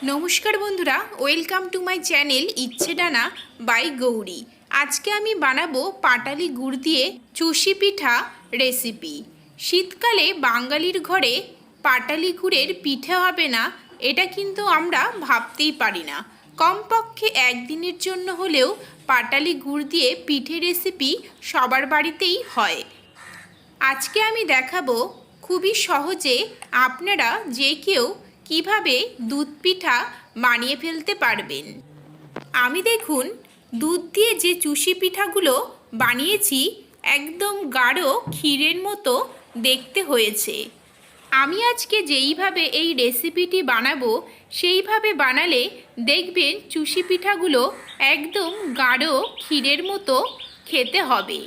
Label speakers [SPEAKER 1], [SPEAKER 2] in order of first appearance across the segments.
[SPEAKER 1] नमस्कार बंधुरा welcome to my channel इच्छे डाना बाई गौरी। आज के आमी बानाबो पाटाली गुड़ दिए चुशी पिठा रेसिपि। शीतकाले बांगालिर घरे पाटाली गुड़ेर पिठा होबे ना एटा किन्तु आमरा भाबतेई पारी ना। कमपक्षे एकदिनेर जोन्नो होलेओ पाटाली गुड़ दिए पिठे रेसिपि सबार बाड़ीतेई हय। आज के आमी देखाबो खूबई सहजे आपनारा जे केउ কিভাবে দুধ পিঠা বানিয়ে ফেলতে পারবেন। আমি দেখুন দুধ দিয়ে যে চুষি পিঠাগুলো বানিয়েছি একদম গাঢ় ক্ষীরের মতো দেখতে হয়েছে। আমি আজকে যেইভাবে এই রেসিপিটি বানাবো সেইভাবে বানালে দেখবেন চুষি পিঠাগুলো একদম গাঢ় ক্ষীরের মতো খেতে হবে।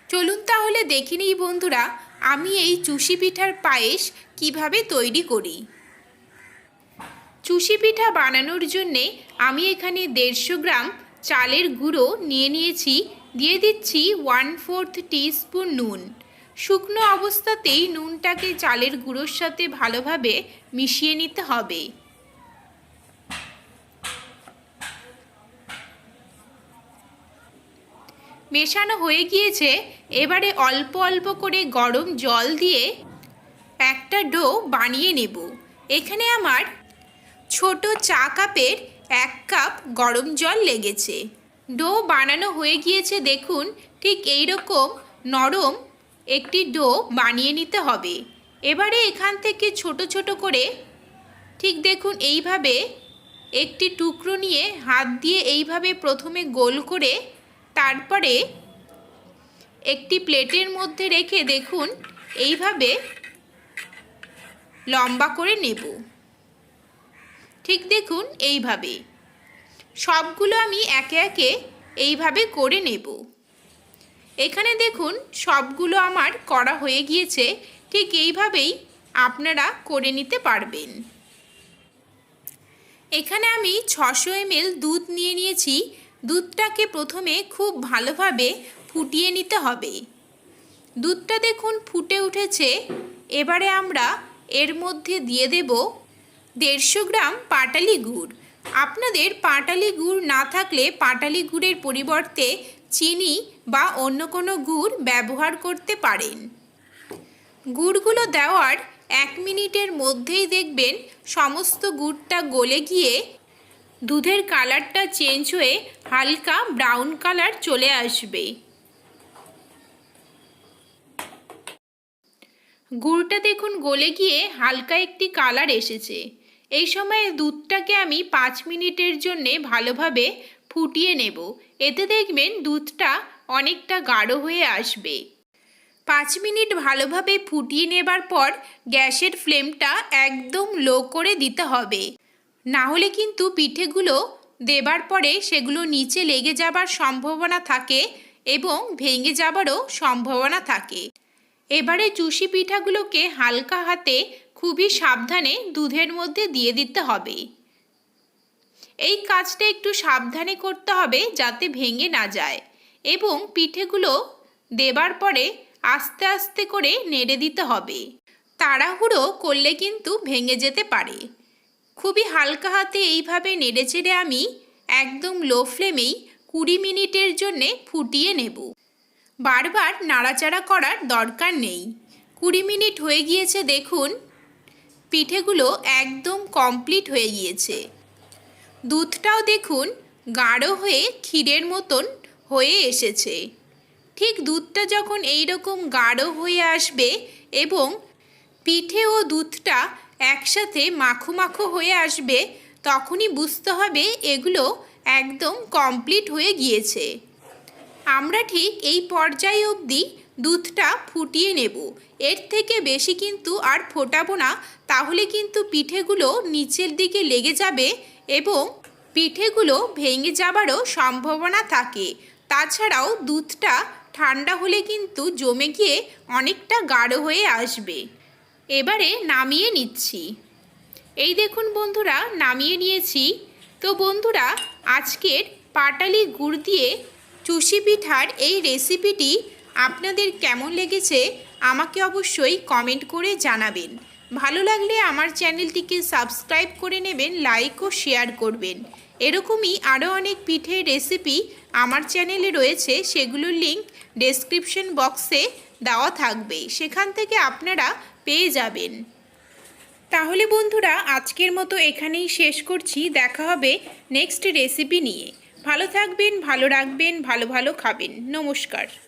[SPEAKER 1] চলুন তাহলে দেখে নিই বন্ধুরা আমি এই চুষি পিঠার পায়েস কিভাবে তৈরি করি। চুষি পিঠা বানানোর জন্যে আমি এখানে 150 গ্রাম চালের গুঁড়ো নিয়ে নিয়েছি। দিয়ে দিচ্ছি 1/4 টিস্পুন নুন। শুকনো অবস্থাতেই নুনটাকে চালের গুঁড়োর সাথে ভালোভাবে মিশিয়ে নিতে হবে। মেশানো হয়ে গিয়েছে। এবারে অল্প অল্প করে গরম জল দিয়ে একটা ডো বানিয়ে নেব। এখানে আমার ছোট চা কাপের 1 কাপ গরম জল লেগেছে। ডো বানানো হয়ে গিয়েছে দেখুন ঠিক এই রকম নরম একটি ডো বানিয়ে নিতে হবে। এবারে এখান থেকে ছোট ছোট করে ঠিক দেখুন এইভাবে একটি টুকরো নিয়ে হাত দিয়ে এইভাবে প্রথমে গোল করে তারপরে একটি প্লেটের মধ্যে রেখে দেখুন এইভাবে লম্বা করে নেব। ঠিক দেখুন এইভাবে সবগুলো আমি একে একে এইভাবে করে নেব। এখানে দেখুন সবগুলো আমার করা হয়ে গিয়েছে। ঠিক এইভাবেই আপনারা করে নিতে পারবেন। এখানে আমি 600 ml দুধ নিয়ে নিয়েছি। দুধটাকে প্রথমে খুব ভালোভাবে ফুটিয়ে নিতে হবে। দুধটা দেখুন ফুটে উঠেছে। এবারে আমরা এর মধ্যে দিয়ে দেব 150 গ্রাম পাটালি গুড়। আপনাদের পাটালি গুড় না থাকলে পাটালি গুড়ের পরিবর্তে চিনি বা অন্য কোনো গুড় ব্যবহার করতে পারেন। গুড়গুলো দেওয়ার 1 মিনিটের মধ্যেই দেখবেন সমস্ত গুড়টা গলে গিয়ে দুধের কালারটা চেঞ্জ হয়ে হালকা ব্রাউন কালার চলে আসবে। গুড়টা দেখুন গলে গিয়ে হালকা একটি কালার এসেছে। এই সময় দুধটাকে আমি 5 মিনিটের জন্যে ভালোভাবে ফুটিয়ে নেব। এতে দেখবেন দুধটা অনেকটা গাঢ় হয়ে আসবে। 5 মিনিট ভালোভাবে ফুটিয়ে নেবার পর গ্যাসের ফ্লেমটা একদম লো করে দিতে হবে। না হলে কিন্তু পিঠেগুলো দেবার পরে সেগুলো নিচে লেগে যাবার সম্ভাবনা থাকে এবং ভেঙে যাবারও সম্ভাবনা থাকে। এবারে চুষি পিঠাগুলোকে হালকা হাতে খুবই সাবধানে দুধের মধ্যে দিয়ে দিতে হবে। এই কাজটা একটু সাবধানে করতে হবে যাতে ভেঙে না যায় এবং পিঠেগুলো দেবার পরে আস্তে আস্তে করে নেড়ে দিতে হবে। তাড়াহুড়ো করলে কিন্তু ভেঙে যেতে পারে। খুবই হালকা হাতে এইভাবে নেড়ে চেড়ে আমি একদম লো ফ্লেমেই 20 মিনিটের জন্যে ফুটিয়ে নেব। বারবার নাড়াচাড়া করার দরকার নেই। 20 মিনিট হয়ে গিয়েছে দেখুন পিঠেগুলো একদম কমপ্লিট হয়ে গিয়েছে। দুধটাও দেখুন গাঢ় হয়ে ক্ষীরের মতন হয়ে এসেছে। ঠিক দুধটা যখন এই রকম গাঢ় হয়ে আসবে এবং পিঠে ও দুধটা একসাথে মাখো মাখো হয়ে আসবে তখনই বুঝতে হবে এগুলো একদম কমপ্লিট হয়ে গিয়েছে। আমরা ঠিক এই পর্যায়ে অবধি দুধটা ফুটিয়ে নেব। এর থেকে বেশি কিন্তু আর ফোটাবো না, তাহলে কিন্তু পিঠেগুলো নিচের দিকে লেগে যাবে এবং পিঠেগুলো ভেঙে যাবারও সম্ভাবনা থাকে। তাছাড়াও দুধটা ঠান্ডা হলে কিন্তু জমে গিয়ে অনেকটা গাঢ় হয়ে আসবে। এবারে নামিয়ে নিচ্ছি। এই দেখুন বন্ধুরা নামিয়ে নিয়েছি। তো বন্ধুরা আজকের পাটালি গুড় দিয়ে চুষি পিঠার এই রেসিপিটি আপনাদের কেমন লেগেছে আমাকে অবশ্যই কমেন্ট করে জানাবেন। ভালো লাগলে আমার চ্যানেলটিকে সাবস্ক্রাইব করে নেবেন, লাইক ও শেয়ার করবেন। এরকমই আরও অনেক পিঠের রেসিপি আমার চ্যানেলে রয়েছে, সেগুলোর লিংক ডেসক্রিপশন বক্সে দেওয়া থাকবে, সেখান থেকে আপনারা পেয়ে যাবেন। তাহলে বন্ধুরা, আজকের মতো এখানেই শেষ করছি। দেখা হবে নেক্সট রেসিপি নিয়ে। ভালো থাকবেন, ভালো রাখবেন, ভালো ভালো খাবেন। নমস্কার।